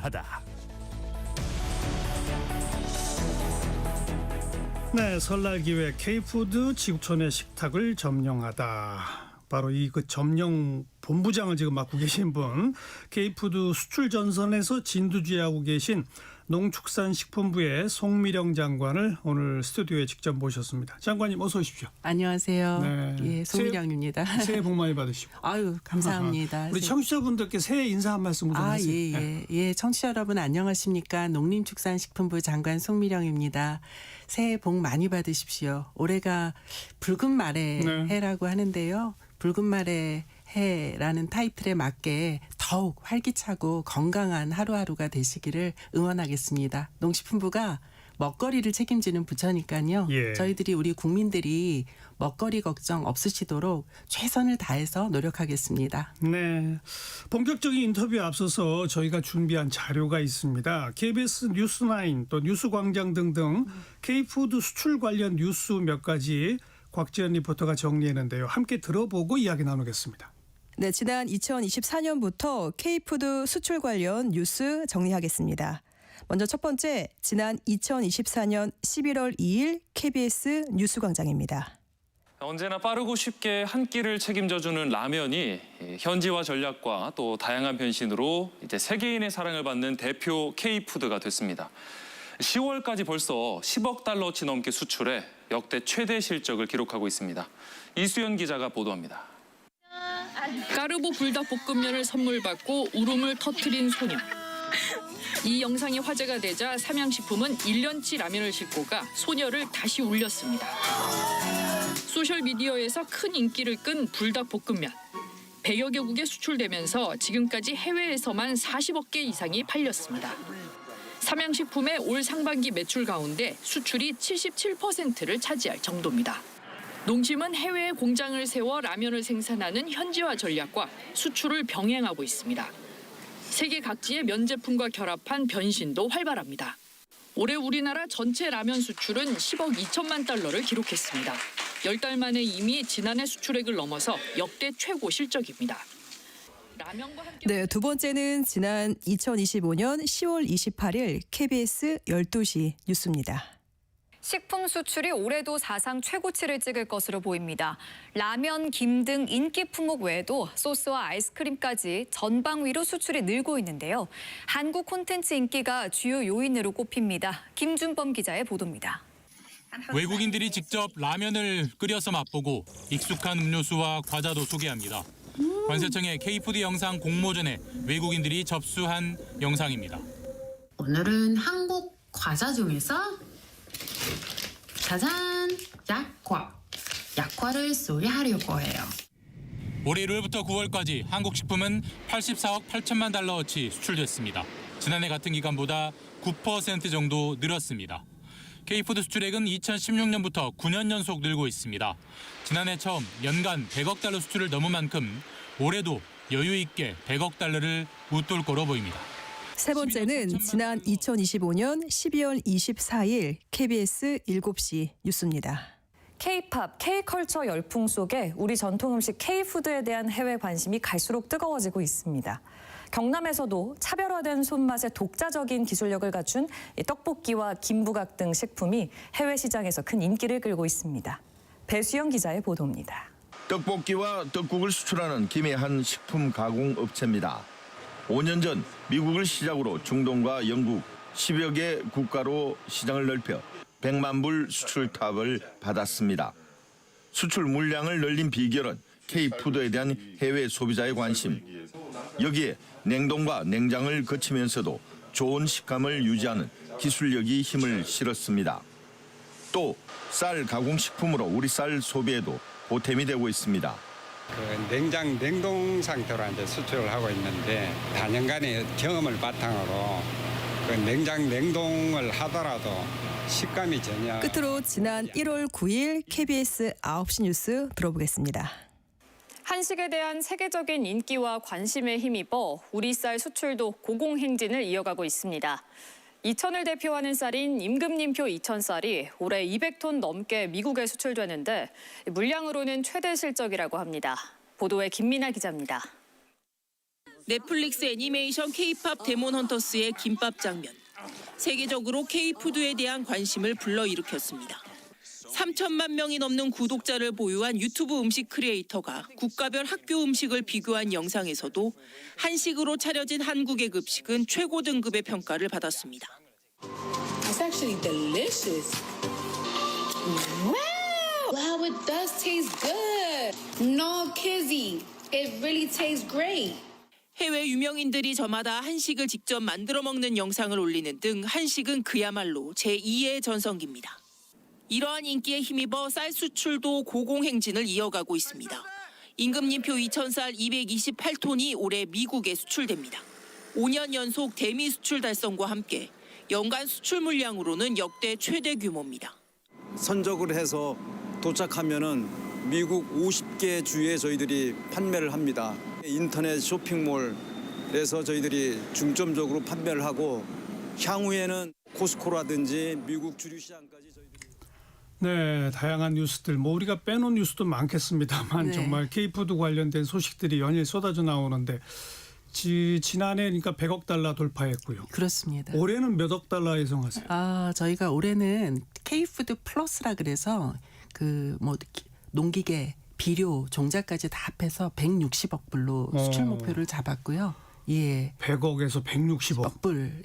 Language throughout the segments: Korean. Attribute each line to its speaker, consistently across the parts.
Speaker 1: 하다.
Speaker 2: 네, 설날 기획 K푸드 지구촌의 식탁을 점령하다. 바로 이 그 점령 본부장을 지금 맡고 계신 분, K푸드 수출 전선에서 진두지휘하고 계신 농축산식품부의 송미령 장관을 오늘 스튜디오에 직접 모셨습니다. 장관님 어서 오십시오.
Speaker 3: 안녕하세요.
Speaker 2: 네.
Speaker 3: 예, 송미령입니다.
Speaker 2: 새해 복 많이 받으시고.
Speaker 3: 아유, 감사합니다.
Speaker 2: 우리 청취자분들께 새해 인사 한 말씀 좀 하세요.
Speaker 3: 예, 청취자 여러분 안녕하십니까? 농림축산식품부 장관 송미령입니다. 새해 복 많이 받으십시오. 올해가 붉은 말의
Speaker 2: 네.
Speaker 3: 해라고 하는데요. 붉은 말의 해라는 타이틀에 맞게 더욱 활기차고 건강한 하루하루가 되시기를 응원하겠습니다. 농식품부가 먹거리를 책임지는 부처니까요.
Speaker 2: 예.
Speaker 3: 저희들이 우리 국민들이 먹거리 걱정 없으시도록 최선을 다해서 노력하겠습니다.
Speaker 2: 네. 본격적인 인터뷰에 앞서서 저희가 준비한 자료가 있습니다. KBS 뉴스9 또 뉴스광장 등등 K푸드 수출 관련 뉴스 몇 가지 곽지연 리포터가 정리했는데요. 함께 들어보고 이야기 나누겠습니다.
Speaker 4: 네, 지난 2024년부터 K푸드 수출 관련 뉴스 정리하겠습니다. 먼저 첫 번째, 지난 2024년 11월 2일 KBS 뉴스광장입니다.
Speaker 5: 언제나 빠르고 쉽게 한 끼를 책임져주는 라면이 현지화 전략과 또 다양한 변신으로 이제 세계인의 사랑을 받는 대표 K푸드가 됐습니다. 10월까지 벌써 10억 달러치 넘게 수출해 역대 최대 실적을 기록하고 있습니다. 이수연 기자가 보도합니다.
Speaker 6: 까르보 불닭볶음면을 선물 받고 울음을 터뜨린 소녀. 이 영상이 화제가 되자 삼양식품은 1년치 라면을 싣고 가 소녀를 다시 울렸습니다. 소셜미디어에서 큰 인기를 끈 불닭볶음면. 100여 개국에 수출되면서 지금까지 해외에서만 40억 개 이상이 팔렸습니다. 삼양식품의 올 상반기 매출 가운데 수출이 77%를 차지할 정도입니다. 농심은 해외에 공장을 세워 라면을 생산하는 현지화 전략과 수출을 병행하고 있습니다. 세계 각지의 면제품과 결합한 변신도 활발합니다. 올해 우리나라 전체 라면 수출은 10억 2천만 달러를 기록했습니다. 10달 만에 이미 지난해 수출액을 넘어서 역대 최고 실적입니다.
Speaker 4: 네, 두 번째는 지난 2025년 10월 28일 KBS 12시 뉴스입니다.
Speaker 7: 식품 수출이 올해도 사상 최고치를 찍을 것으로 보입니다. 라면, 김 등 인기 품목 외에도 소스와 아이스크림까지 전방위로 수출이 늘고 있는데요. 한국 콘텐츠 인기가 주요 요인으로 꼽힙니다. 김준범 기자의 보도입니다.
Speaker 8: 외국인들이 직접 라면을 끓여서 맛보고 익숙한 음료수와 과자도 소개합니다. 관세청의 K푸드 영상 공모전에 외국인들이 접수한 영상입니다.
Speaker 9: 오늘은 한국 과자 중에서 짜잔! 약과를 소개하려고 해요.
Speaker 8: 올해 1월부터 9월까지 한국 식품은 84억 8천만 달러어치 수출됐습니다. 지난해 같은 기간보다 9% 정도 늘었습니다. K푸드 수출액은 2016년부터 9년 연속 늘고 있습니다. 지난해 처음 연간 100억 달러 수출을 넘은 만큼 올해도 여유 있게 100억 달러를 웃돌 거로 보입니다.
Speaker 4: 세 번째는 지난 2025년 12월 24일 KBS 7시 뉴스입니다.
Speaker 7: K-팝, K-컬처 열풍 속에 우리 전통 음식 K-푸드에 대한 해외 관심이 갈수록 뜨거워지고 있습니다. 경남에서도 차별화된 손맛의 독자적인 기술력을 갖춘 떡볶이와 김부각 등 식품이 해외 시장에서 큰 인기를 끌고 있습니다. 배수영 기자의 보도입니다.
Speaker 10: 떡볶이와 떡국을 수출하는 김해 한 식품 가공 업체입니다. 5년 전 미국을 시작으로 중동과 영국 10여 개 국가로 시장을 넓혀 100만 불 수출탑을 받았습니다. 수출 물량을 늘린 비결은 K푸드에 대한 해외 소비자의 관심. 여기에 냉동과 냉장을 거치면서도 좋은 식감을 유지하는 기술력이 힘을 실었습니다. 또 쌀 가공식품으로 우리 쌀 소비에도 보탬이 되고 있습니다.
Speaker 11: 냉장 냉동 상태로 이제 수출을 하고 있는데 다년간의 경험을 바탕으로 냉장 냉동을 하더라도 식감이 전혀.
Speaker 4: 끝으로 지난 1월 9일 KBS 9시 뉴스 들어보겠습니다.
Speaker 7: 한식에 대한 세계적인 인기와 관심에 힘입어 우리 쌀 수출도 고공행진을 이어가고 있습니다. 이천을 대표하는 쌀인 임금님표 이천쌀이 올해 200톤 넘게 미국에 수출되는데 물량으로는 최대 실적이라고 합니다. 보도에 김민아 기자입니다.
Speaker 1: 넷플릭스 애니메이션 K-팝 데몬 헌터스의 김밥 장면. 세계적으로 K-푸드에 대한 관심을 불러일으켰습니다. 3천만 명이 넘는 구독자를 보유한 유튜브 음식 크리에이터가 국가별 학교 음식을 비교한 영상에서도 한식으로 차려진 한국의 급식은 최고 등급의 평가를 받았습니다.
Speaker 12: It's actually delicious. Wow! Wow, it does taste good. No, Kizzy, it really tastes great.
Speaker 1: 해외 유명인들이 저마다 한식을 직접 만들어 먹는 영상을 올리는 등 한식은 그야말로 제2의 전성기입니다. 이러한 인기에 힘입어 쌀 수출도 고공행진을 이어가고 있습니다. 임금님표 2000쌀 228톤이 올해 미국에 수출됩니다. 5년 연속 대미 수출 달성과 함께 연간 수출 물량으로는 역대 최대 규모입니다.
Speaker 13: 선적을 해서 도착하면은 미국 50개 주에 저희들이 판매를 합니다. 인터넷 쇼핑몰에서 저희들이 중점적으로 판매를 하고 향후에는 코스코라든지 미국 주류시장까지 저희들이.
Speaker 2: 네, 다양한 뉴스들 뭐 우리가 빼놓은 뉴스도 많겠습니다만
Speaker 3: 네.
Speaker 2: 정말 K푸드 관련된 소식들이 연일 쏟아져 나오는데 지난해 그러니까 100억 달러 돌파했고요.
Speaker 3: 그렇습니다.
Speaker 2: 올해는 몇 억 달러 예상하세요?
Speaker 3: 저희가 올해는 K푸드 플러스라 그래서 그 뭐 농기계, 비료, 종자까지 다 합해서 160억 불로 수출 목표를 잡았고요. 예.
Speaker 2: 100억에서 160억
Speaker 3: 불.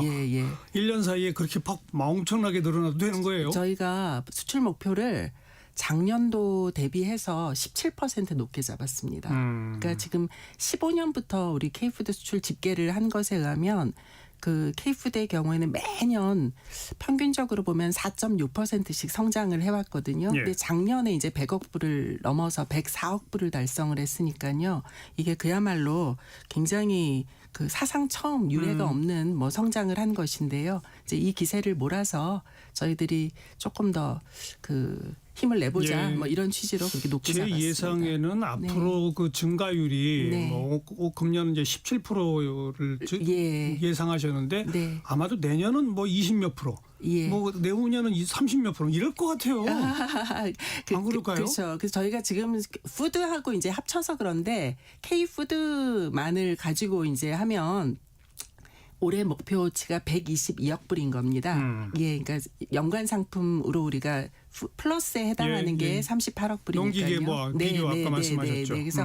Speaker 3: 예.
Speaker 2: 1년 사이에 그렇게 팍 엄청나게 늘어나도 되는 거예요?
Speaker 3: 저희가 수출 목표를 작년도 대비해서 17% 높게 잡았습니다. 그러니까 지금 15년부터 우리 K푸드 수출 집계를 한 것에 의하면 그 K푸드의 경우에는 매년 평균적으로 보면 4.6%씩 성장을 해왔거든요.
Speaker 2: 예.
Speaker 3: 근데 작년에 이제 100억 불을 넘어서 104억 불을 달성을 했으니까요. 이게 그야말로 굉장히 그 사상 처음 유례가 없는 뭐 성장을 한 것인데요. 이제 이 기세를 몰아서 저희들이 조금 더 그 힘을 내보자
Speaker 2: 예.
Speaker 3: 뭐 이런 취지로 그렇게 높게
Speaker 2: 제
Speaker 3: 잡았습니다.
Speaker 2: 예상에는 앞으로 그 증가율이
Speaker 3: 네.
Speaker 2: 뭐 금년 이제 17%를 예상하셨는데
Speaker 3: 네.
Speaker 2: 아마도 내년은 뭐 20몇 프로,
Speaker 3: 예.
Speaker 2: 뭐 내후년은 30몇 프로 이럴 것 같아요. 안 그럴까요?
Speaker 3: 그렇죠. 그래서 저희가 지금 푸드하고 이제 합쳐서 그런데 K푸드만을 가지고 이제 하면 올해 목표치가 122억 불인 겁니다. 예, 그러니까 연간 상품으로 우리가 플러스에 해당하는 게 38억 불이니까요.
Speaker 2: 농기계 뭐 비료 아까 말씀하셨죠.
Speaker 3: 그래서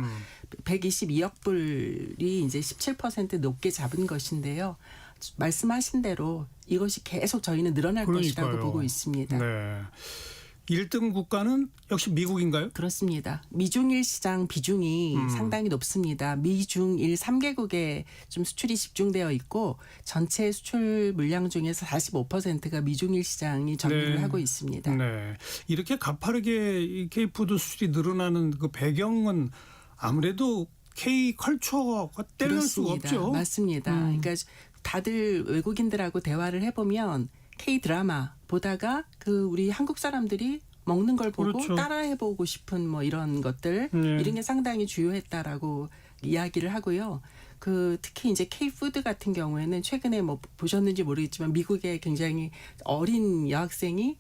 Speaker 3: 122억 불이 이제 17% 높게 잡은 것인데요. 말씀하신 대로 이것이 계속 저희는 늘어날 것이라고 보고 있습니다.
Speaker 2: 네. 1등 국가는 역시 미국인가요?
Speaker 3: 그렇습니다. 미중일 시장 비중이 상당히 높습니다. 미중일 3개국에 좀 수출이 집중되어 있고 전체 수출 물량 중에서 45%가 미중일 시장이 점유를 하고 있습니다.
Speaker 2: 네. 이렇게 가파르게 이 K푸드 수출이 늘어나는 그 배경은 아무래도 K컬처가 떼려낼 수가 없죠.
Speaker 3: 맞습니다. 그러니까 다들 외국인들하고 대화를 해보면 K-드라마 보다가 그 우리 한국 사람들이 먹는 걸 보고
Speaker 2: 그렇죠.
Speaker 3: 따라해보고 싶은 뭐 이런 것들 이런 게 상당히 주요했다라고 이야기를 하고요. 그 특히 이제 K푸드 같은 경우에는 최근에 뭐 보셨는지 모르겠지만 미국의 굉장히 어린 여학생이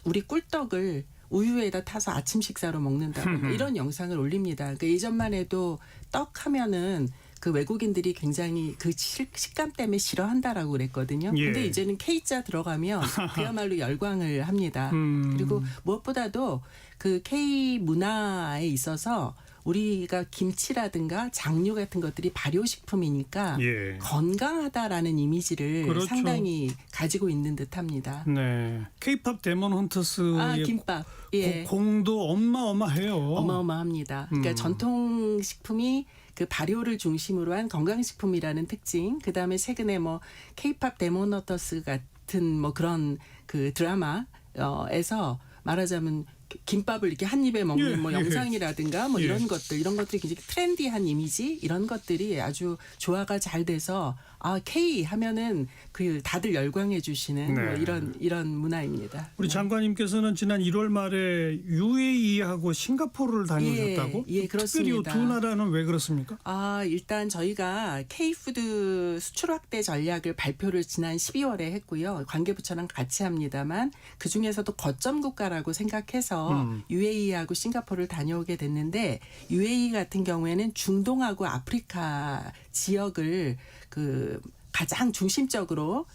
Speaker 3: 우리 꿀떡을 우유에다 타서 아침 식사로 먹는다 이런 영상을 올립니다. 그러니까 예전만 해도 떡 하면은 그 외국인들이 굉장히 그 식감 때문에 싫어한다라고 그랬거든요.
Speaker 2: 예.
Speaker 3: 근데 이제는 K자 들어가면 그야말로 열광을 합니다. 그리고 무엇보다도 그 K 문화에 있어서 우리가 김치라든가 장류 같은 것들이 발효식품이니까
Speaker 2: 예.
Speaker 3: 건강하다라는 이미지를
Speaker 2: 그렇죠.
Speaker 3: 상당히 가지고 있는 듯합니다.
Speaker 2: 네. K-팝 데몬 헌터스의
Speaker 3: 김밥. 예.
Speaker 2: 공도 어마어마해요.
Speaker 3: 어마어마합니다. 그러니까 전통식품이 그 발효를 중심으로 한 건강식품이라는 특징, 그 다음에 최근에 뭐 K-팝 데몬 헌터스 같은 뭐 그런 그 드라마에서 말하자면 김밥을 이렇게 한 입에 먹는 뭐 영상이라든가 뭐 이런 것들이 굉장히 트렌디한 이미지 이런 것들이 아주 조화가 잘 돼서 K 하면은 그 다들 열광해 주시는
Speaker 2: 네.
Speaker 3: 뭐 이런 문화입니다.
Speaker 2: 우리 장관님께서는 지난 1월 말에 UAE하고 싱가포르를 다녀오셨다고?
Speaker 3: 예,
Speaker 2: 특별히 이
Speaker 3: 그렇습니다.
Speaker 2: 두 나라는 왜 그렇습니까?
Speaker 3: 일단 저희가 K푸드 수출 확대 전략을 발표를 지난 12월에 했고요. 관계부처랑 같이 합니다만 그중에서도 거점 국가라고 생각해서 UAE하고 싱가포르를 다녀오게 됐는데 UAE 같은 경우에는 중동하고 아프리카 지역을 그 가장 중심적으로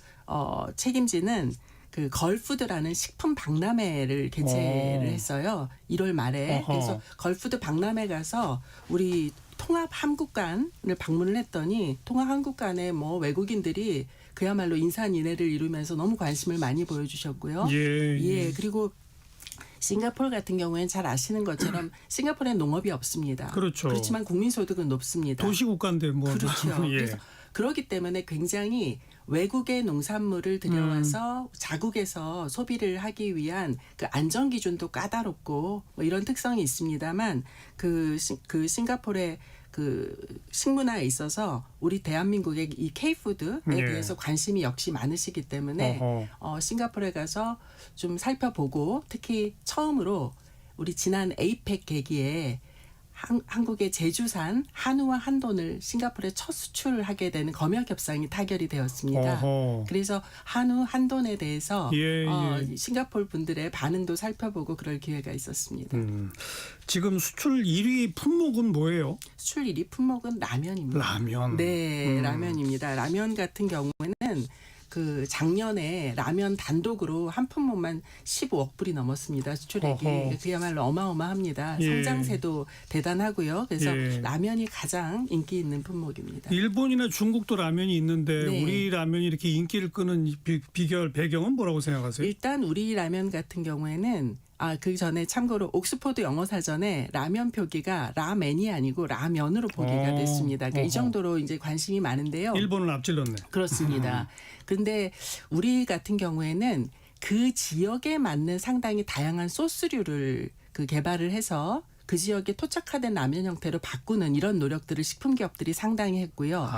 Speaker 3: 책임지는 그 걸푸드라는 식품 박람회를 개최를 했어요. 1월 말에.
Speaker 2: 어허.
Speaker 3: 그래서 걸푸드 박람회 가서 우리 통합 한국관을 방문을 했더니 통합 한국관에 뭐 외국인들이 그야말로 인산인해를 이루면서 너무 관심을 많이 보여주셨고요.
Speaker 2: 예.
Speaker 3: 그리고 싱가포르 같은 경우에는 잘 아시는 것처럼 싱가포르엔 농업이 없습니다.
Speaker 2: 그렇죠.
Speaker 3: 그렇지만 국민소득은 높습니다.
Speaker 2: 도시국가인데 뭐.
Speaker 3: 그렇죠.
Speaker 2: 예.
Speaker 3: 그래서 그렇기 때문에 굉장히 외국의 농산물을 들여와서 자국에서 소비를 하기 위한 그 안전 기준도 까다롭고 뭐 이런 특성이 있습니다만 그 싱가포르의 그 식문화에 있어서 우리 대한민국의 이 K푸드에
Speaker 2: 예.
Speaker 3: 대해서 관심이 역시 많으시기 때문에 싱가포르에 가서 좀 살펴보고 특히 처음으로 우리 지난 에이펙 계기에 한국의 제주산 한우와 한돈을 싱가포르에 첫 수출하게 되는 검역 협상이 타결이 되었습니다.
Speaker 2: 어허.
Speaker 3: 그래서 한우 한돈에 대해서
Speaker 2: 예.
Speaker 3: 싱가포르 분들의 반응도 살펴보고 그럴 기회가 있었습니다.
Speaker 2: 지금 수출 1위 품목은 뭐예요?
Speaker 3: 수출 1위 품목은 라면입니다.
Speaker 2: 라면.
Speaker 3: 네, 라면입니다. 라면 같은 경우에는 그 작년에 라면 단독으로 한 품목만 15억 불이 넘었습니다. 수출액이.
Speaker 2: 어허.
Speaker 3: 그야말로 어마어마합니다.
Speaker 2: 예.
Speaker 3: 성장세도 대단하고요. 그래서
Speaker 2: 예.
Speaker 3: 라면이 가장 인기 있는 품목입니다.
Speaker 2: 일본이나 중국도 라면이 있는데
Speaker 3: 네.
Speaker 2: 우리 라면이 이렇게 인기를 끄는 배경은 뭐라고 생각하세요?
Speaker 3: 일단 우리 라면 같은 경우에는 그 전에 참고로 옥스포드 영어 사전에 라면 표기가 라맨이 아니고 라면으로 표기가 됐습니다. 그러니까 이 정도로 이제 관심이 많은데요.
Speaker 2: 일본은 앞질렀네.
Speaker 3: 그렇습니다. 그런데 우리 같은 경우에는 그 지역에 맞는 상당히 다양한 소스류를 그 개발을 해서 그 지역에 토착화된 라면 형태로 바꾸는 이런 노력들을 식품 기업들이 상당히 했고요.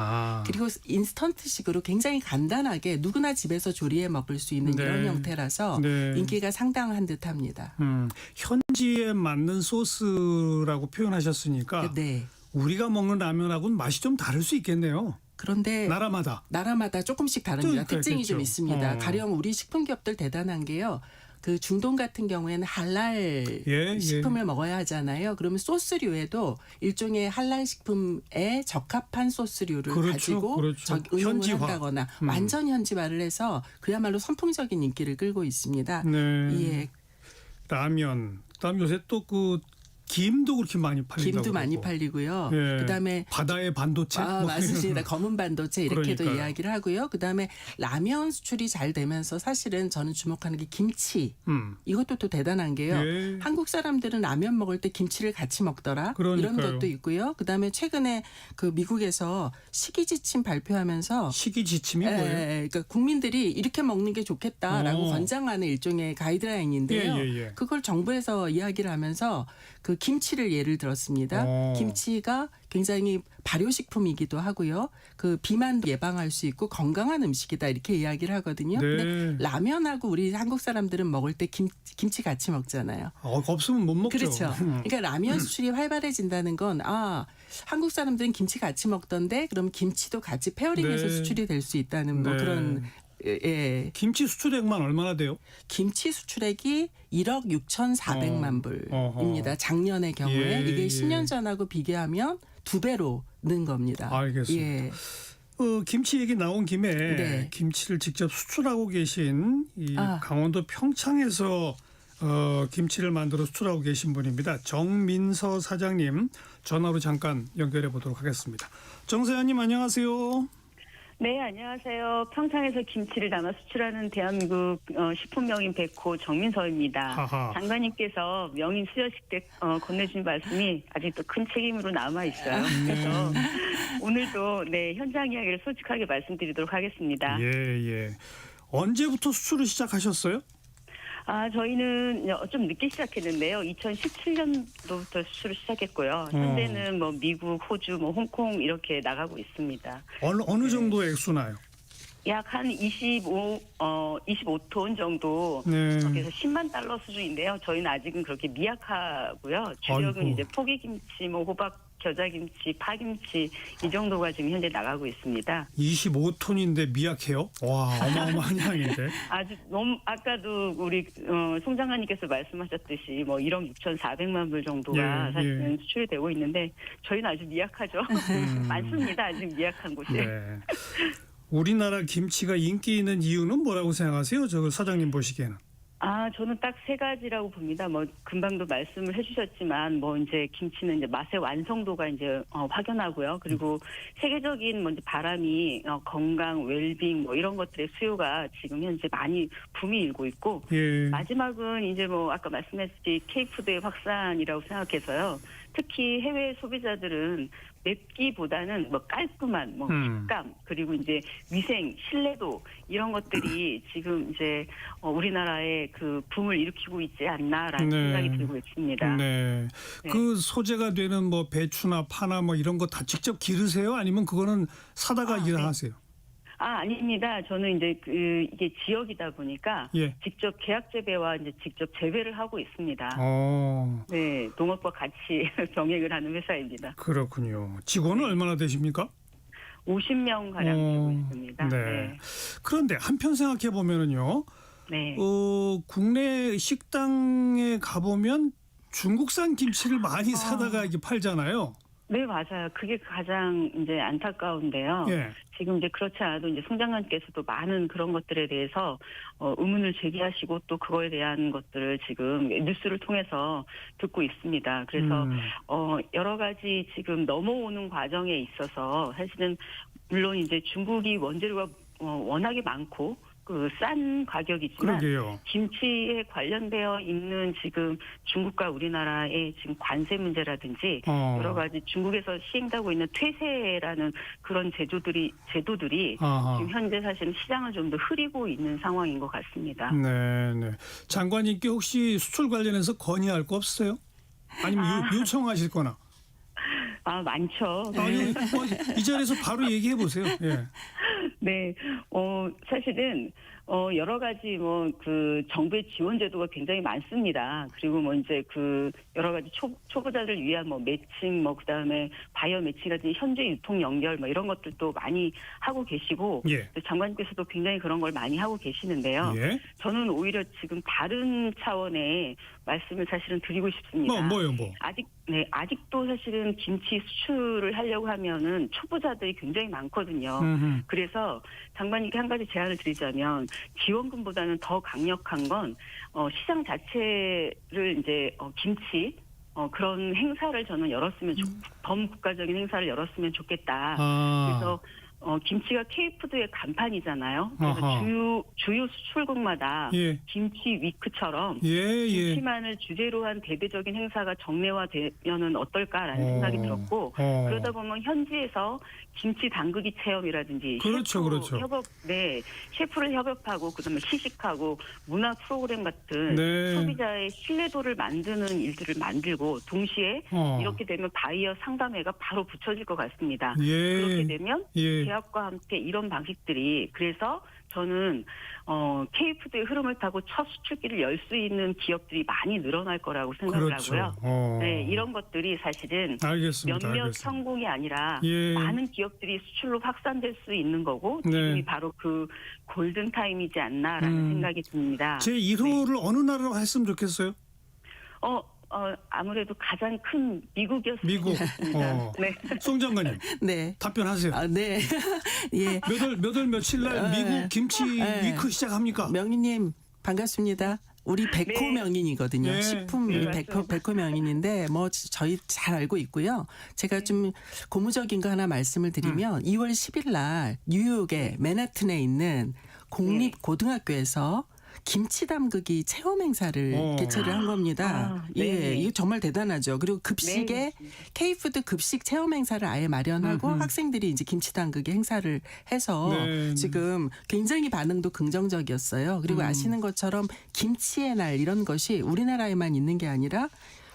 Speaker 3: 그리고 인스턴트식으로 굉장히 간단하게 누구나 집에서 조리해 먹을 수 있는
Speaker 2: 네.
Speaker 3: 이런 형태라서
Speaker 2: 네.
Speaker 3: 인기가 상당한 듯합니다.
Speaker 2: 현지에 맞는 소스라고 표현하셨으니까
Speaker 3: 네.
Speaker 2: 우리가 먹는 라면하고는 맛이 좀 다를 수 있겠네요.
Speaker 3: 그런데
Speaker 2: 나라마다
Speaker 3: 조금씩 다릅니다. 특징이 좀
Speaker 2: 그렇겠죠.
Speaker 3: 있습니다. 가령 우리 식품 기업들 대단한 게요. 그 중동 같은 경우에는 할랄 식품을 먹어야 하잖아요. 그러면 소스류에도 일종의 할랄 식품에 적합한 소스류를 가지고 응용을
Speaker 2: 현지화.
Speaker 3: 한다거나 완전 현지화를 해서 그야말로 선풍적인 인기를 끌고 있습니다.
Speaker 2: 네. 라면. 그다음 요새 또 그 김도 그렇게 많이 팔린다고.
Speaker 3: 김도 많이 팔리고요.
Speaker 2: 예.
Speaker 3: 그다음에
Speaker 2: 바다의 반도체.
Speaker 3: 맞습니다. 검은 반도체 이렇게도
Speaker 2: 그러니까요.
Speaker 3: 이야기를 하고요. 그다음에 라면 수출이 잘 되면서 사실은 저는 주목하는 게 김치. 이것도 또 대단한 게요.
Speaker 2: 예.
Speaker 3: 한국 사람들은 라면 먹을 때 김치를 같이 먹더라. 이런 것도 있고요. 그다음에 최근에 그 미국에서 식이지침 발표하면서
Speaker 2: 식이지침이 뭐예요?
Speaker 3: 그러니까 국민들이 이렇게 먹는 게 좋겠다라고 권장하는 일종의 가이드라인인데요. 그걸 정부에서 이야기를 하면서 그 김치를 예를 들었습니다. 김치가 굉장히 발효식품이기도 하고요. 그 비만도 예방할 수 있고 건강한 음식이다 이렇게 이야기를 하거든요.
Speaker 2: 네.
Speaker 3: 근데 라면하고 우리 한국 사람들은 먹을 때 김치 같이 먹잖아요.
Speaker 2: 없으면 못 먹죠.
Speaker 3: 그렇죠. 그러니까 라면 수출이 활발해진다는 건 한국 사람들은 김치 같이 먹던데 그럼 김치도 같이 페어링해서 수출이 될 수 있다는 뭐 그런
Speaker 2: 김치 수출액만 얼마나 돼요?
Speaker 3: 김치 수출액이 1억 6,400만 불입니다. 작년의 경우에 이게 10년 전하고 비교하면 2배로 는 겁니다.
Speaker 2: 알겠습니다. 김치 얘기 나온 김에 김치를 직접 수출하고 계신 이 강원도 평창에서 김치를 만들어 수출하고 계신 분입니다. 정민서 사장님 전화로 잠깐 연결해 보도록 하겠습니다. 정 사장님 안녕하세요.
Speaker 14: 네, 안녕하세요. 평창에서 김치를 담아 수출하는 대한민국 식품명인 백호 정민서입니다. 장관님께서 명인 수여식 때 건네주신 말씀이 아직도 큰 책임으로 남아있어요. 그래서 오늘도 현장 이야기를 솔직하게 말씀드리도록 하겠습니다.
Speaker 2: 언제부터 수출을 시작하셨어요?
Speaker 14: 저희는 좀 늦게 시작했는데요. 2017년도부터 수출을 시작했고요. 현재는 뭐 미국, 호주, 뭐 홍콩 이렇게 나가고 있습니다.
Speaker 2: 어느 정도의 액수나요?
Speaker 14: 약 한 25톤 정도.
Speaker 2: 네.
Speaker 14: 그래서 10만 달러 수준인데요. 저희는 아직은 그렇게 미약하고요. 주력은
Speaker 2: 아이고.
Speaker 14: 이제 포기김치, 뭐 호박, 겨자김치, 파김치 이 정도가 지금 현재 나가고 있습니다.
Speaker 2: 25톤인데 미약해요? 와, 어마어마한 양인데.
Speaker 14: 아주 너무 아까도 우리 송 장관님께서 말씀하셨듯이 뭐 1억 6,400만 불 정도가
Speaker 2: 예,
Speaker 14: 사실은 수출이 되고 있는데 저희는 아주 미약하죠. 많습니다. 아직 미약한 곳이.
Speaker 2: 네. 우리나라 김치가 인기 있는 이유는 뭐라고 생각하세요? 저 사장님 보시기에는.
Speaker 14: 저는 딱 세 가지라고 봅니다. 뭐 금방도 말씀을 해주셨지만 뭐 이제 김치는 이제 맛의 완성도가 이제 확연하고요. 그리고 세계적인 뭐 이제 바람이 건강, 웰빙 뭐 이런 것들의 수요가 지금 현재 많이 붐이 일고 있고
Speaker 2: 예.
Speaker 14: 마지막은 이제 뭐 아까 말씀하셨듯이 K푸드의 확산이라고 생각해서요. 특히 해외 소비자들은 맵기보다는 뭐 깔끔한 뭐 식감 그리고 이제 위생, 신뢰도 이런 것들이 지금 이제 우리나라의 그 붐을 일으키고 있지 않나라는
Speaker 2: 네.
Speaker 14: 생각이 들고 있습니다.
Speaker 2: 네.
Speaker 14: 네.
Speaker 2: 그 소재가 되는 뭐 배추나 파나 뭐 이런 거 다 직접 기르세요? 아니면 그거는 사다가 일을
Speaker 14: 네.
Speaker 2: 하세요?
Speaker 14: 아닙니다. 저는 이제 이게 지역이다 보니까
Speaker 2: 예.
Speaker 14: 직접 계약 재배와 이제 직접 재배를 하고 있습니다. 네, 농업과 같이 병행을 하는 회사입니다.
Speaker 2: 그렇군요. 직원은 얼마나 되십니까?
Speaker 14: 50명 가량 되고 있습니다.
Speaker 2: 네.
Speaker 14: 네.
Speaker 2: 그런데 한편 생각해 보면은요.
Speaker 14: 네.
Speaker 2: 국내 식당에 가보면 중국산 김치를 많이 사다가 이렇게 팔잖아요.
Speaker 14: 네, 맞아요. 그게 가장 이제 안타까운데요.
Speaker 2: 예.
Speaker 14: 지금 이제 그렇지 않아도 이제 송 장관께서도 많은 그런 것들에 대해서 의문을 제기하시고 또 그거에 대한 것들을 지금 뉴스를 통해서 듣고 있습니다. 그래서 여러 가지 지금 넘어오는 과정에 있어서 사실은 물론 이제 중국이 원재료가 워낙에 많고 그 싼 가격이지만
Speaker 2: 그러게요.
Speaker 14: 김치에 관련되어 있는 지금 중국과 우리나라의 지금 관세 문제라든지 여러 가지 중국에서 시행되고 있는 퇴세라는 그런 제도들이 지금 현재 사실은 시장을 좀 더 흐리고 있는 상황인 것 같습니다.
Speaker 2: 네, 네. 장관님께 혹시 수출 관련해서 건의할 거 없어요? 아니면 요청하실 거나?
Speaker 14: 많죠.
Speaker 2: 아니, 이 자리에서 바로 얘기해 보세요. 예.
Speaker 14: 네, 사실은 여러 가지 뭐 그 정부의 지원 제도가 굉장히 많습니다. 그리고 뭐 이제 그 여러 가지 초보자들 위한 뭐 매칭 뭐 그다음에 바이어 매칭이라든지 현재 유통 연결 뭐 이런 것들도 많이 하고 계시고
Speaker 2: 예.
Speaker 14: 장관님께서도 굉장히 그런 걸 많이 하고 계시는데요.
Speaker 2: 예.
Speaker 14: 저는 오히려 지금 다른 차원의 말씀을 사실은 드리고 싶습니다.
Speaker 2: 뭐요?
Speaker 14: 아직도 사실은 김치 수출을 하려고 하면은 초보자들이 굉장히 많거든요. 그래서 장관님께 한 가지 제안을 드리자면 지원금보다는 더 강력한 건 시장 자체를 이제 김치 그런 행사를 저는 열었으면 범국가적인 행사를 열었으면 좋겠다. 그래서 김치가 K푸드의 간판이잖아요. 그래서 주요 수출국마다
Speaker 2: 예.
Speaker 14: 김치 위크처럼
Speaker 2: 예.
Speaker 14: 김치만을 주제로 한 대대적인 행사가 정례화되면은 어떨까라는 생각이 들었고 그러다 보면 현지에서 김치 담그기 체험이라든지
Speaker 2: 그렇죠.
Speaker 14: 셰프를 협업하고 그다음에 시식하고 문화 프로그램 같은
Speaker 2: 네.
Speaker 14: 소비자의 신뢰도를 만드는 일들을 만들고 동시에 이렇게 되면 바이어 상담회가 바로 붙여질 것 같습니다.
Speaker 2: 예.
Speaker 14: 그렇게 되면
Speaker 2: 예.
Speaker 14: 계약과 함께 이런 방식들이 그래서 저는 K푸드의 흐름을 타고 첫 수출기를 열 수 있는 기업들이 많이 늘어날 거라고 생각을 하고요. 네, 이런 것들이 사실은
Speaker 2: 알겠습니다.
Speaker 14: 몇몇
Speaker 2: 알겠습니다.
Speaker 14: 성공이 아니라
Speaker 2: 예.
Speaker 14: 많은 기업들이 수출로 확산될 수 있는 거고
Speaker 2: 네.
Speaker 14: 지금이 바로 그 골든 타임이지 않나라는 생각이 듭니다.
Speaker 2: 제 1호를 어느 나라로 했으면 좋겠어요?
Speaker 14: 아무래도 가장 큰 미국이었습니다.
Speaker 2: 미국.
Speaker 14: 네.
Speaker 2: 송 장관님.
Speaker 3: 네.
Speaker 2: 답변하세요.
Speaker 3: 네. 예.
Speaker 2: 몇 월 며칠 날 미국 김치 위크 시작합니까?
Speaker 3: 명희님 반갑습니다. 우리 백호 명인이거든요.
Speaker 2: 네.
Speaker 3: 식품
Speaker 2: 네.
Speaker 3: 백호 명인인데 뭐 저희 잘 알고 있고요. 제가 좀 고무적인 거 하나 말씀을 드리면 2월 10일 날 뉴욕의 맨하튼에 있는 공립 고등학교에서 김치 담그기 체험 행사를 개최를 한 겁니다. 예, 이거 정말 대단하죠. 그리고 급식에 K푸드 급식 체험 행사를 아예 마련하고 학생들이 이제 김치 담그기 행사를 해서 지금 굉장히 반응도 긍정적이었어요. 그리고 아시는 것처럼 김치의 날 이런 것이 우리나라에만 있는 게 아니라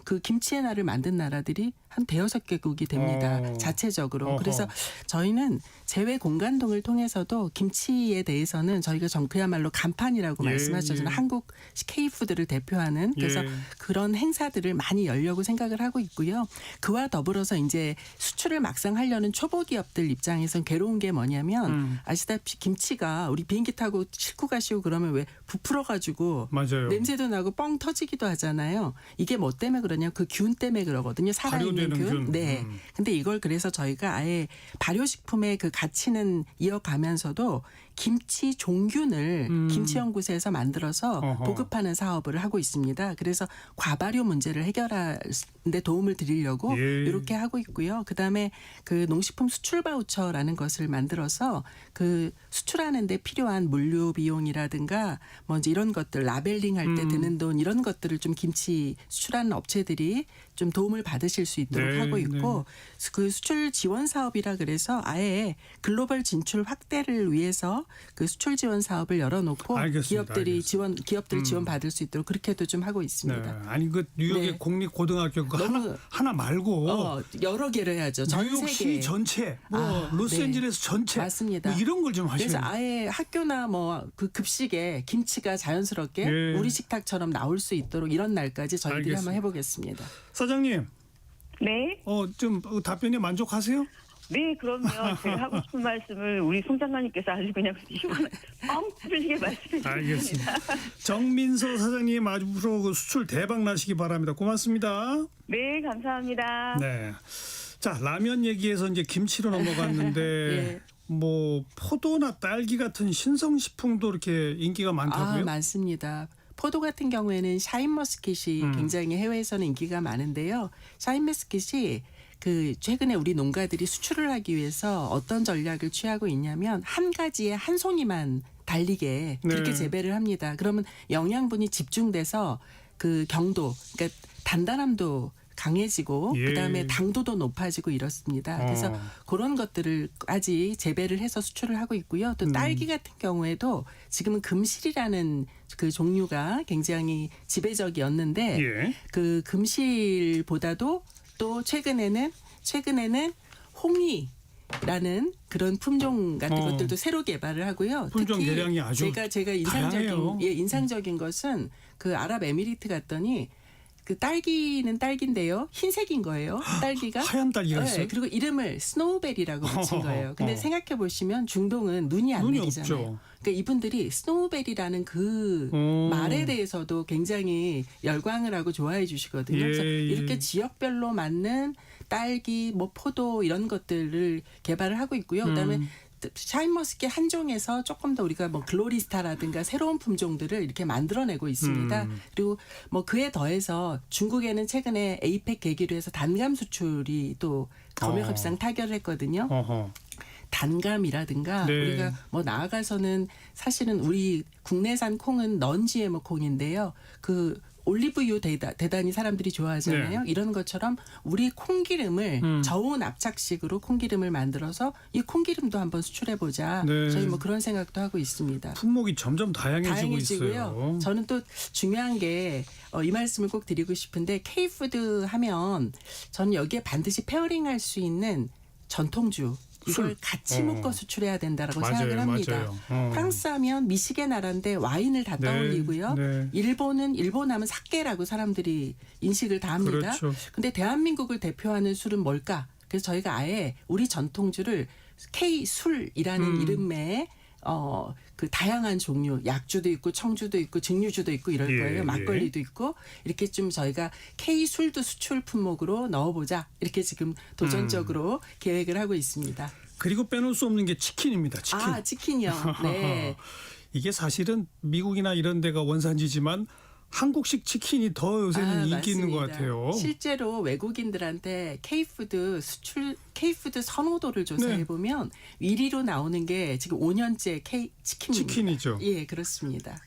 Speaker 3: 그 김치의 날을 만든 나라들이 한 5-6개국이 됩니다. 자체적으로. 그래서 저희는 재외 공간동을 통해서도 김치에 대해서는 저희가 그야말로 간판이라고 말씀하셨잖아요. 한국 K푸드를 대표하는 그래서 그런 행사들을 많이 열려고 생각을 하고 있고요. 그와 더불어서 이제 수출을 막상 하려는 초보 기업들 입장에선 괴로운 게 뭐냐면 아시다시피 김치가 우리 비행기 타고 싣고 가시고 그러면 왜 부풀어 가지고 냄새도 나고 뻥 터지기도 하잖아요. 이게 뭐 때문에 그러냐? 그 균 때문에 그러거든요. 살아있는 균. 네. 근데 이걸 그래서 저희가 아예 발효식품의 그 가치는 이어가면서도 김치 종균을 김치연구소에서 만들어서 보급하는 사업을 하고 있습니다. 그래서 과발효 문제를 해결하는 데 도움을 드리려고 이렇게 하고 있고요. 그다음에 그 농식품 수출 바우처라는 것을 만들어서 그 수출하는 데 필요한 물류 비용이라든가 뭐 이제 이런 것들 라벨링 할 때 드는 돈 이런 것들을 좀 김치 수출하는 업체들이 좀 도움을 받으실 수 있도록 하고 있고 그 수출 지원 사업이라 그래서 아예 글로벌 진출 확대를 위해서 그 수출 지원 사업을 열어놓고 기업들이 지원 받을 수 있도록 그렇게도 좀 하고 있습니다.
Speaker 2: 아니 그 뉴욕의 공립고등학교 하나 말고
Speaker 3: 여러 개를 해야죠.
Speaker 2: 뉴욕시 전체, 뭐 로스앤젤레스 전체,
Speaker 3: 맞습니다.
Speaker 2: 뭐 이런 걸 좀 하셔야
Speaker 3: 그래서 아예 학교나 뭐 그 급식에 김치가 자연스럽게 우리 식탁처럼 나올 수 있도록 이런 날까지 저희들이 한번 해보겠습니다.
Speaker 2: 사장님.
Speaker 14: 네.
Speaker 2: 좀 답변에 만족하세요?
Speaker 14: 네, 그럼요. 제가 하고 싶은 말씀을 우리 송 장관님께서 아주 그냥 시원하게 뻥 뚫리게 말씀해 주셨습니다.
Speaker 2: 알겠습니다. 정민서 사장님 앞으로 그 수출 대박 나시기 바랍니다. 고맙습니다.
Speaker 14: 네, 감사합니다.
Speaker 2: 네. 자, 라면 얘기해서 이제 김치로 넘어갔는데 뭐 포도나 딸기 같은 신성식품도 이렇게 인기가 많다고요?
Speaker 3: 많습니다. 포도 같은 경우에는 샤인머스킷이 굉장히 해외에서는 인기가 많은데요. 샤인머스킷이 그 최근에 우리 농가들이 수출을 하기 위해서 어떤 전략을 취하고 있냐면 한 가지에 한 송이만 달리게 그렇게 재배를 합니다. 그러면 영양분이 집중돼서 그 경도, 그러니까 단단함도 강해지고 그다음에 당도도 높아지고 이렇습니다. 그래서 그런 것들을까지 재배를 해서 수출을 하고 있고요. 또 딸기 같은 경우에도 지금은 금실이라는 그 종류가 굉장히 지배적이었는데 그 금실보다도 또 최근에는 홍이라는 그런 품종 같은 것들도 새로 개발을 하고요.
Speaker 2: 품종
Speaker 3: 특히
Speaker 2: 개량이 아주
Speaker 3: 제가 인상적인 것은 그 아랍에미리트 갔더니 그 딸기는 딸기인데요. 흰색인 거예요. 딸기가.
Speaker 2: 하얀 딸기가 있어요?
Speaker 3: 그리고 이름을 스노우베리라고 붙인 거예요. 근데 생각해 보시면 중동은 눈이 안 내리잖아요.
Speaker 2: 없죠.
Speaker 3: 그러니까 이분들이 스노우베리라는 그 말에 대해서도 굉장히 열광을 하고 좋아해 주시거든요. 그래서 이렇게 지역별로 맞는 딸기, 뭐 포도 이런 것들을 개발을 하고 있고요. 그다음에 샤인머스킷 한 종에서 조금 더 우리가 뭐 글로리스타라든가 새로운 품종들을 이렇게 만들어내고 있습니다. 그리고 뭐 그에 더해서 중국에는 최근에 에이펙 계기로 해서 단감 수출이 또 검역합상 타결을 했거든요. 단감이라든가 우리가 뭐 나아가서는 사실은 우리 국내산 콩은 넌 GMO 콩인데요. 그 올리브유 대단히 사람들이 좋아하잖아요. 이런 것처럼 우리 콩기름을 저온 압착식으로 콩기름을 만들어서 이 콩기름도 한번 수출해보자. 저희 뭐 그런 생각도 하고 있습니다.
Speaker 2: 품목이 점점 다양해지고요.
Speaker 3: 있어요. 저는 또 중요한 게 이 말씀을 꼭 드리고 싶은데 K푸드 하면 저는 여기에 반드시 페어링할 수 있는 전통주. 이걸 같이 묶어 수출해야 된다라고 생각을 합니다. 프랑스 하면 미식의 나라인데 와인을 다 떠올리고요. 일본 하면 사케라고 사람들이 인식을 다 합니다. 근데 대한민국을 대표하는 술은 뭘까? 그래서 저희가 아예 우리 전통주를 K술이라는 이름의 그 다양한 종류, 약주도 있고 청주도 있고 증류주도 있고 이럴 거예요. 막걸리도 있고 이렇게 좀 저희가 K술도 수출 품목으로 넣어보자. 이렇게 지금 도전적으로 계획을 하고 있습니다.
Speaker 2: 그리고 빼놓을 수 없는 게 치킨입니다. 치킨.
Speaker 3: 치킨이요. 네.
Speaker 2: 이게 사실은 미국이나 이런 데가 원산지지만 한국식 치킨이 더 요새는 인기 있는 것 같아요.
Speaker 3: 실제로 외국인들한테 K푸드 선호도를 조사해 보면 1위로 나오는 게 지금 5년째 치킨입니다.
Speaker 2: 치킨이죠.
Speaker 3: 예, 그렇습니다.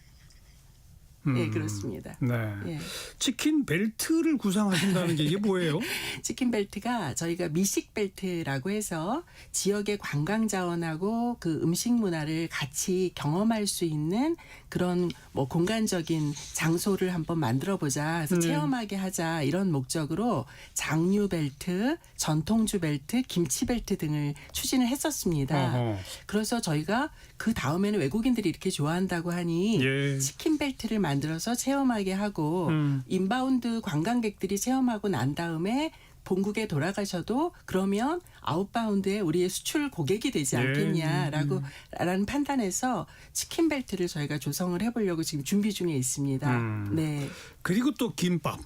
Speaker 3: 네, 그렇습니다.
Speaker 2: 네.
Speaker 3: 예.
Speaker 2: 치킨 벨트를 구상하신다는 게 이게 뭐예요?
Speaker 3: 치킨 벨트가 저희가 미식 벨트라고 해서 지역의 관광 자원하고 그 음식 문화를 같이 경험할 수 있는 그런 뭐 공간적인 장소를 한번 만들어 보자. 그래서 체험하게 하자 이런 목적으로 장류 벨트, 전통주 벨트, 김치 벨트 등을 추진을 했었습니다. 그래서 저희가 그 다음에는 외국인들이 이렇게 좋아한다고 하니 치킨 벨트를 만들어서 체험하게 하고 인바운드 관광객들이 체험하고 난 다음에 본국에 돌아가셔도 그러면 아웃바운드에 우리의 수출 고객이 되지 않겠냐라고 라는 판단해서 치킨 벨트를 저희가 조성을 해보려고 지금 준비 중에 있습니다. 네.
Speaker 2: 그리고 또 김밥.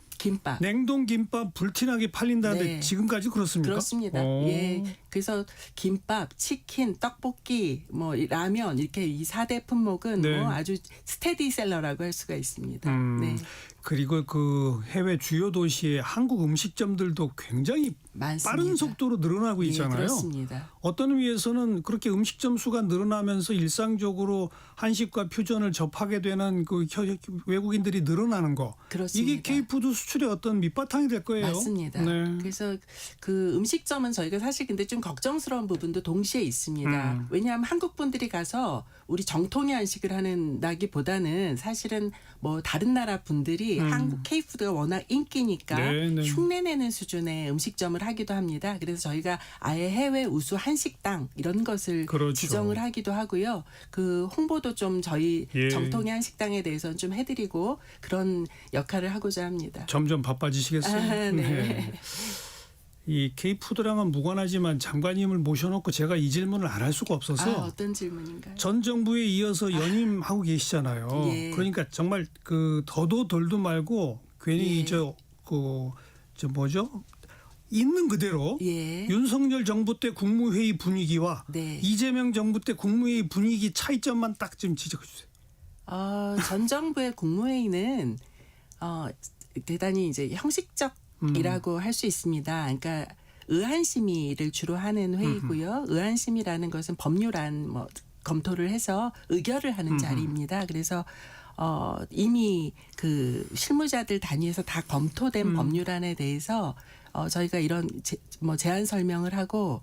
Speaker 2: 냉동 김밥 불티나게 팔린다는데
Speaker 3: 네.
Speaker 2: 지금까지 그렇습니까?
Speaker 3: 그렇습니다. 예. 그래서 김밥, 치킨, 떡볶이, 뭐 라면 이렇게 이 4대 품목은 뭐 아주 스테디셀러라고 할 수가 있습니다. 네.
Speaker 2: 그리고 그 해외 주요 도시의 한국 음식점들도 굉장히
Speaker 3: 많습니다.
Speaker 2: 빠른 속도로 늘어나고 있잖아요.
Speaker 3: 예, 그렇습니다.
Speaker 2: 어떤 의미에서는 그렇게 음식점 수가 늘어나면서 일상적으로 한식과 퓨전을 접하게 되는 그 외국인들이 늘어나는 거.
Speaker 3: 그렇습니다.
Speaker 2: 이게 K푸드 수출의 어떤 밑바탕이 될 거예요.
Speaker 3: 맞습니다.
Speaker 2: 네.
Speaker 3: 그래서 그 음식점은 저희가 사실 근데 좀 걱정스러운 부분도 동시에 있습니다. 왜냐하면 한국 분들이 가서 우리 정통의 한식을 하는다기보다는 사실은 뭐 다른 나라 분들이 한국 K푸드가 워낙 인기니까 흉내내는 수준의 음식점을 하기도 합니다. 그래서 저희가 아예 해외 우수 한식당 이런 것을 지정을 하기도 하고요. 그 홍보도 좀 저희 정통의 한식당에 대해서는 좀 해드리고 그런 역할을 하고자 합니다.
Speaker 2: 점점 바빠지시겠어요.
Speaker 3: 네.
Speaker 2: 이 K푸드랑은 무관하지만 장관님을 모셔놓고 제가 이 질문을 안 할 수가 없어서
Speaker 3: 어떤 질문인가요?
Speaker 2: 전 정부에 이어서 연임하고 계시잖아요. 그러니까 정말 그 더도 덜도 말고 괜히 있는 그대로 윤석열 정부 때 국무회의 분위기와 이재명 정부 때 국무회의 분위기 차이점만 딱 좀 지적해 주세요.
Speaker 3: 전 정부의 국무회의는 대단히 이제 형식적이라고 할 수 있습니다. 그러니까 의안심의를 주로 하는 회의고요. 의안심의라는 것은 법률안 뭐 검토를 해서 의결을 하는 자리입니다. 그래서 이미 그 실무자들 단위에서 다 검토된 법률안에 대해서 저희가 이런 제안 설명을 하고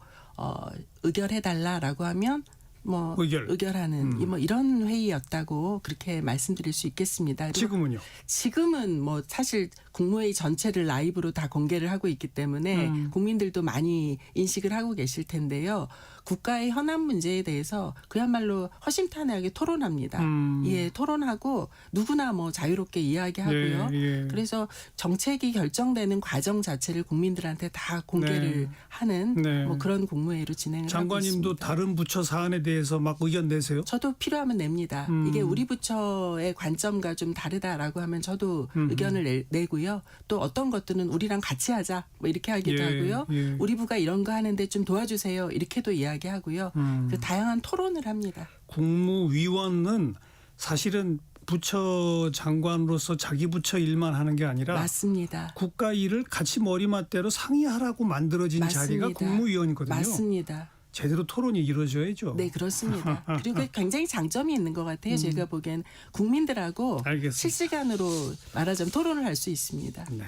Speaker 3: 의결해달라라고 하면 뭐 의결하는 뭐 이런 회의였다고 그렇게 말씀드릴 수 있겠습니다.
Speaker 2: 지금은요?
Speaker 3: 지금은 뭐 사실 국무회의 전체를 라이브로 다 공개를 하고 있기 때문에 국민들도 많이 인식을 하고 계실 텐데요. 국가의 현안 문제에 대해서 그야말로 허심탄회하게 토론합니다. 예, 토론하고 누구나 뭐 자유롭게 이야기하고요. 그래서 정책이 결정되는 과정 자체를 국민들한테 다 공개를 하는 뭐 그런 국무회의로 진행을 하고 있습니다.
Speaker 2: 장관님도 다른 부처 사안에 대해서 막 의견 내세요?
Speaker 3: 저도 필요하면 냅니다. 이게 우리 부처의 관점과 좀 다르다라고 하면 저도 의견을 내고요. 또 어떤 것들은 우리랑 같이 하자 뭐 이렇게 하기도 하고요. 우리 부가 이런 거 하는데 좀 도와주세요. 이렇게도 이야기하고요. 그 다양한 토론을 합니다.
Speaker 2: 국무위원은 사실은 부처 장관으로서 자기 부처 일만 하는 게 아니라
Speaker 3: 맞습니다.
Speaker 2: 국가 일을 같이 머리맡대로 상의하라고 만들어진 자리가 국무위원이거든요.
Speaker 3: 맞습니다.
Speaker 2: 제대로 토론이 이루어져야죠.
Speaker 3: 네, 그렇습니다. 그리고 굉장히 장점이 있는 것 같아요. 제가 보기엔 국민들하고 실시간으로 말하자면 토론을 할 수 있습니다.
Speaker 2: 네.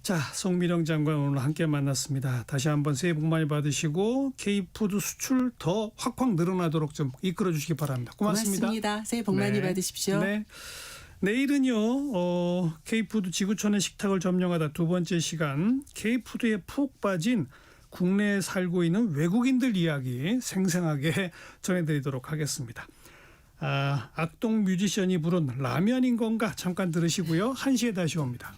Speaker 2: 자, 송미령 장관 오늘 함께 만났습니다. 다시 한번 새해 복 많이 받으시고 K푸드 수출 더 확확 늘어나도록 좀 이끌어 주시기 바랍니다. 고맙습니다.
Speaker 3: 새해 복 많이 받으십시오.
Speaker 2: 네. 내일은요. K푸드 지구촌의 식탁을 점령하다 두 번째 시간 K푸드에 푹 빠진 국내에 살고 있는 외국인들 이야기 생생하게 전해드리도록 하겠습니다. 악동 뮤지션이 부른 라면인 건가 잠깐 들으시고요. 1시에 다시 옵니다.